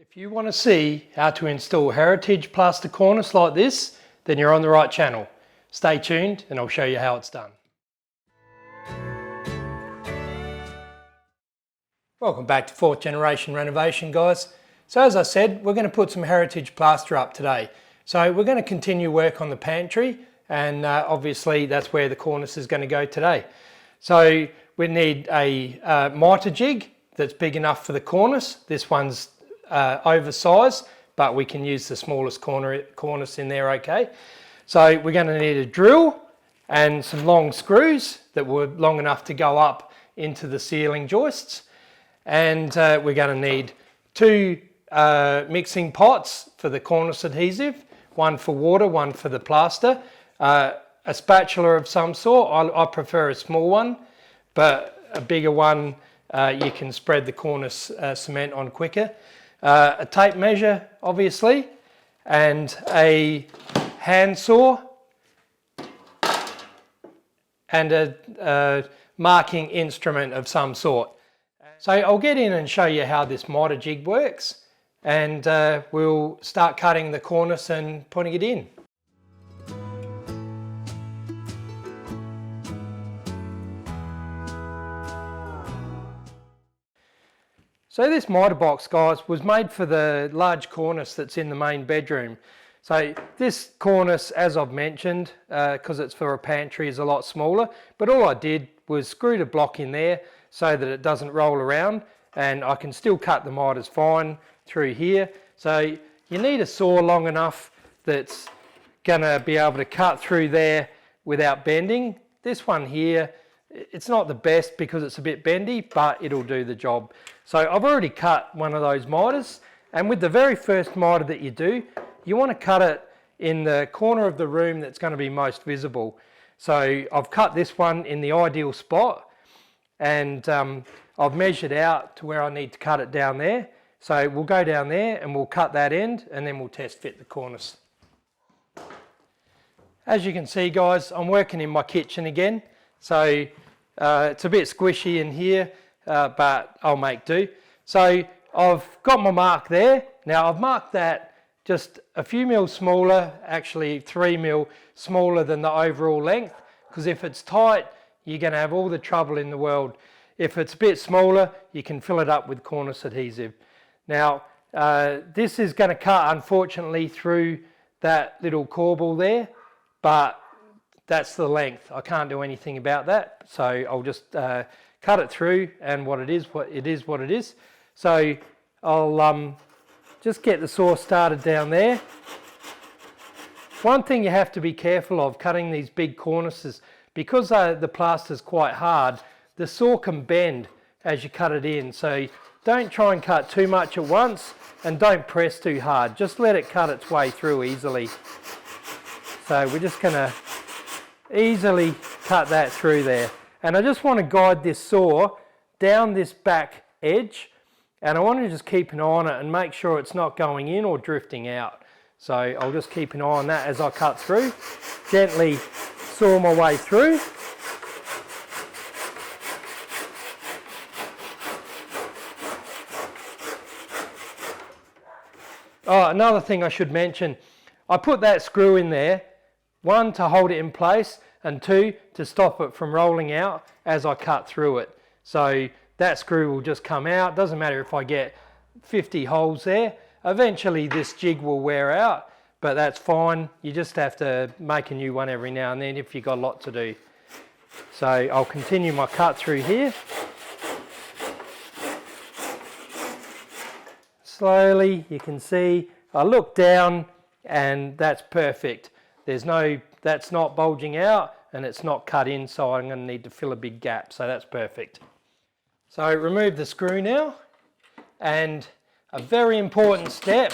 If you want to see how to install heritage plaster cornice like this, then you're on the right channel. Stay tuned and I'll show you how it's done. Welcome back to 4th generation renovation, guys. So as I said, we're going to put some heritage plaster up today. So we're going to continue work on the pantry, and obviously that's where the cornice is going to go today. So we need a mitre jig that's big enough for the cornice. This one's oversized, but we can use the smallest cornice in there, okay? So we're going to need a drill and some long screws that were long enough to go up into the ceiling joists. And we're going to need 2 mixing pots for the cornice adhesive, one for water, one for the plaster, a spatula of some sort. I prefer a small one, but a bigger one you can spread the cornice cement on quicker. A tape measure, obviously, and a handsaw, and a marking instrument of some sort. So I'll get in and show you how this mitre jig works, and we'll start cutting the cornice and putting it in. So this mitre box, guys, was made for the large cornice that's in the main bedroom. So this cornice, as I've mentioned, because it's for a pantry, is a lot smaller, but all I did was screw the block in there so that it doesn't roll around, and I can still cut the mitres fine through here. So you need a saw long enough that's going to be able to cut through there without bending. This one here, it's not the best because it's a bit bendy, but it'll do the job. So I've already cut one of those mitres, and with the very first mitre that you do, you want to cut it in the corner of the room that's going to be most visible. So I've cut this one in the ideal spot, and I've measured out to where I need to cut it down there. So we'll go down there and we'll cut that end, and then we'll test fit the cornice. As you can see, guys, I'm working in my kitchen again. So it's a bit squishy in here, but I'll make do. So I've got my mark there. Now I've marked that just a few mil smaller, actually 3 mil smaller than the overall length, because if it's tight, you're going to have all the trouble in the world. If it's a bit smaller, you can fill it up with cornice adhesive. Now this is going to cut, unfortunately, through that little corbel there, but that's the length. I can't do anything about that, so I'll just cut it through, and what it is, what it is. So I'll just get the saw started down there. One thing you have to be careful of cutting these big cornices, because the plaster's quite hard, the saw can bend as you cut it in. So don't try and cut too much at once, and don't press too hard. Just let it cut its way through easily. So we're just going to easily cut that through there. And I just want to guide this saw down this back edge, and I want to just keep an eye on it and make sure it's not going in or drifting out. So I'll just keep an eye on that as I cut through. Gently saw my way through. Oh, another thing I should mention, I put that screw in there, 1 to hold it in place, and 2 to stop it from rolling out as I cut through it. So that screw will just come out. Doesn't matter if I get 50 holes there. Eventually this jig will wear out, but that's fine. You just have to make a new one every now and then if you've got a lot to do. So I'll continue my cut through here. Slowly, you can see, I look down and that's perfect. That's not bulging out, and it's not cut in, so I'm going to need to fill a big gap, so that's perfect. So remove the screw now, and a very important step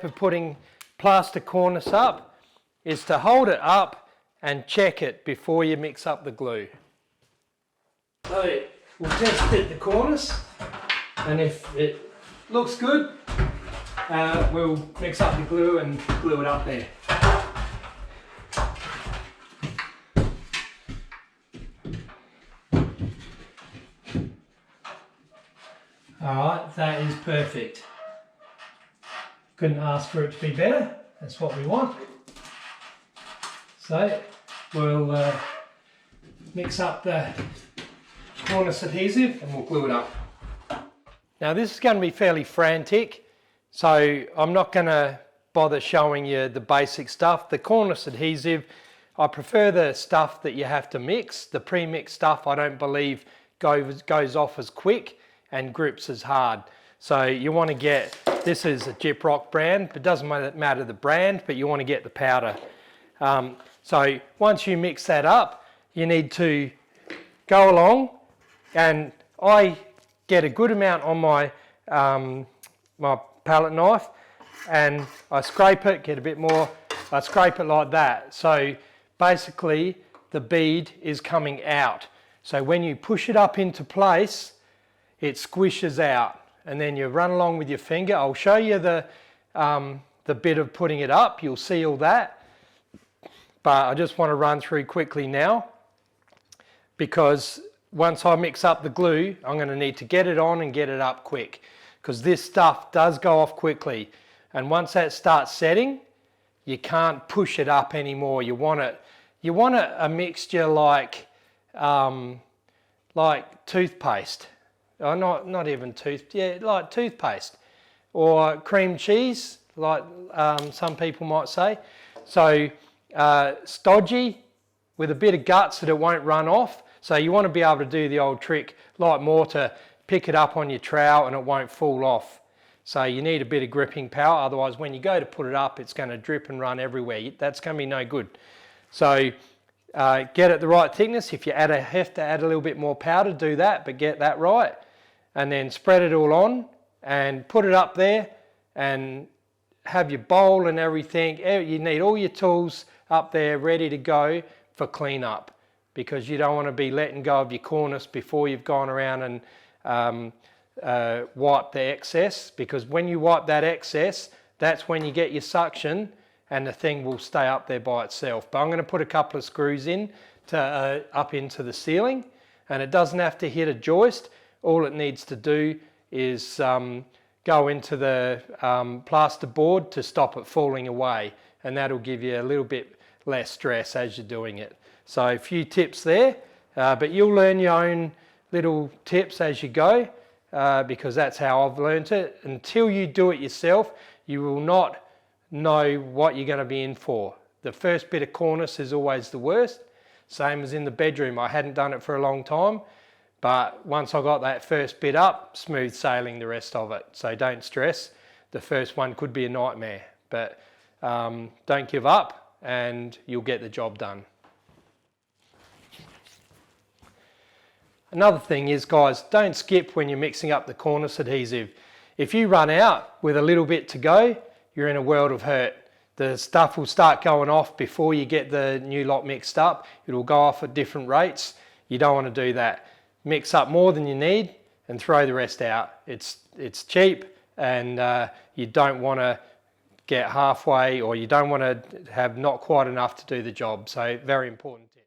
of putting plaster cornice up is to hold it up and check it before you mix up the glue. So we'll test fit the cornice, and if it looks good, we'll mix up the glue and glue it up there. All right, that is perfect. Couldn't ask for it to be better. That's what we want. So we'll mix up the cornice adhesive and we'll glue it up. Now this is going to be fairly frantic, so I'm not going to bother showing you the basic stuff. The cornice adhesive, I prefer the stuff that you have to mix. The pre-mixed stuff I don't believe goes off as quick and grips as hard. So you want to get, this is a Gyprock brand, but it doesn't matter the brand, but you want to get the powder. So once you mix that up, you need to go along, and I get a good amount on my, my palette knife, and I scrape it, get a bit more, I scrape it like that. So basically the bead is coming out. So when you push it up into place, it squishes out, and then you run along with your finger. I'll show you the bit of putting it up, you'll see all that. But I just want to run through quickly now, because once I mix up the glue, I'm going to need to get it on and get it up quick, because this stuff does go off quickly. And once that starts setting, you can't push it up anymore. You want a mixture like toothpaste. Oh, not even like toothpaste, or cream cheese, like some people might say. So stodgy with a bit of guts that it won't run off. So you want to be able to do the old trick like mortar, pick it up on your trowel and it won't fall off. So you need a bit of gripping power, otherwise when you go to put it up, it's going to drip and run everywhere. That's going to be no good. So get it the right thickness. If you have to add a little bit more powder, do that, but get that right. And then spread it all on and put it up there, and have your bowl and everything. You need all your tools up there ready to go for cleanup, because you don't want to be letting go of your cornice before you've gone around and wipe the excess, because when you wipe that excess, that's when you get your suction and the thing will stay up there by itself. But I'm going to put a couple of screws in to up into the ceiling, and it doesn't have to hit a joist. All it needs to do is go into the plaster board to stop it falling away, and that'll give you a little bit less stress as you're doing it. So a few tips there, but you'll learn your own little tips as you go, because that's how I've learned it. Until you do it yourself, you will not know what you're going to be in for. The first bit of cornice is always the worst, same as in the bedroom. I hadn't done it for a long time, but once I got that first bit up, smooth sailing the rest of it. So don't stress. The first one could be a nightmare, but don't give up and you'll get the job done. Another thing is, guys, don't skip when you're mixing up the cornice adhesive. If you run out with a little bit to go, you're in a world of hurt. The stuff will start going off before you get the new lot mixed up. It'll go off at different rates. You don't want to do that. Mix up more than you need and throw the rest out. It's cheap, and you don't want to get halfway, or you don't want to have not quite enough to do the job. So very important tip.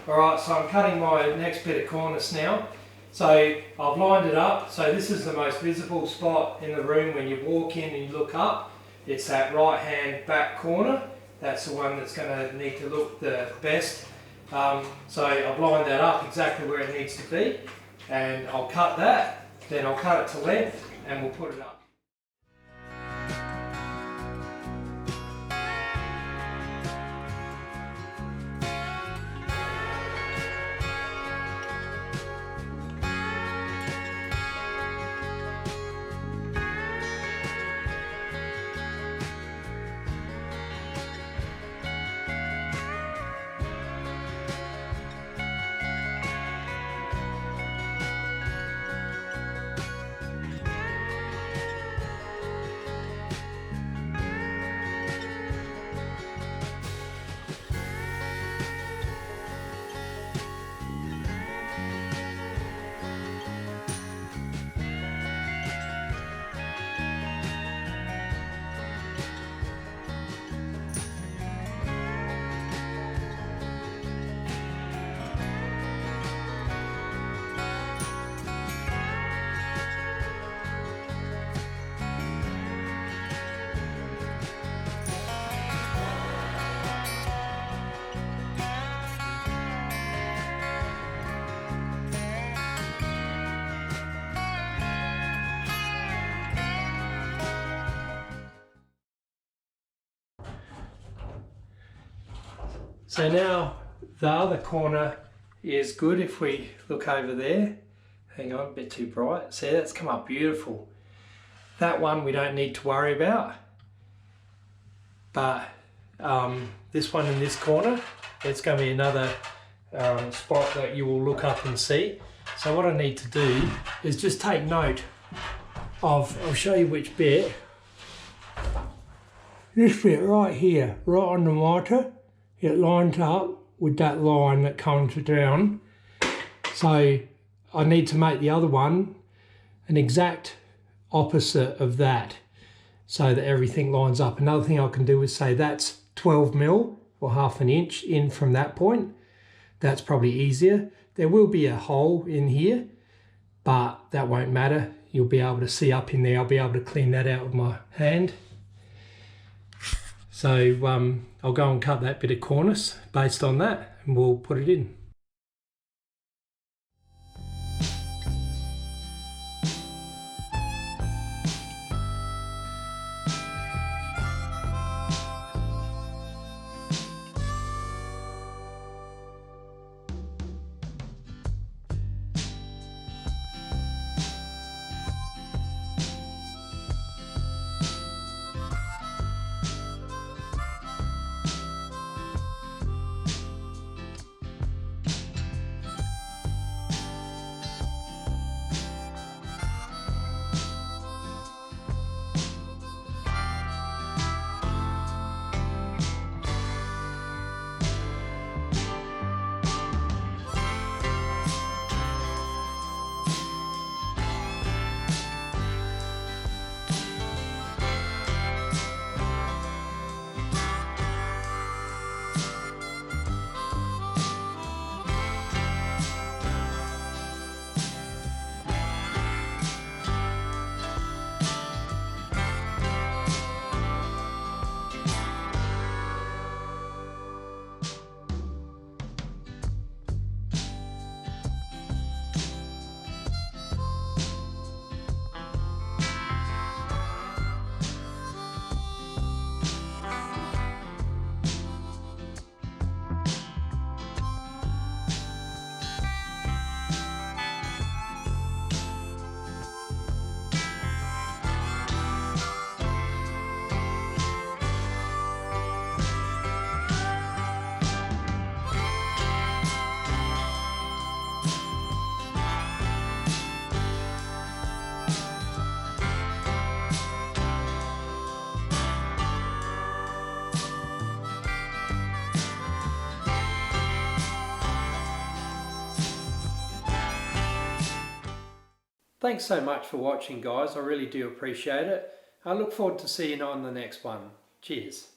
Alright, so I'm cutting my next bit of cornice now. So I've lined it up. So this is the most visible spot in the room when you walk in and you look up. It's that right hand back corner. That's the one that's going to need to look the best. So I've lined that up exactly where it needs to be. And I'll cut that, then I'll cut it to length and we'll put it up. So now the other corner is good. If we look over there, hang on, a bit too bright. See, that's come up beautiful. That one we don't need to worry about. But this one in this corner, it's going to be another spot that you will look up and see. So what I need to do is just take note of, I'll show you which bit. This bit right here, right on the mitre, it lines up with that line that comes down. So I need to make the other one an exact opposite of that so that everything lines up. Another thing I can do is say that's 12 mil or half an inch in from that point. That's probably easier. There will be a hole in here, but that won't matter. You'll be able to see up in there. I'll be able to clean that out with my hand. So I'll go and cut that bit of cornice based on that and we'll put it in. Thanks so much for watching, guys. I really do appreciate it. I look forward to seeing you on the next one. Cheers.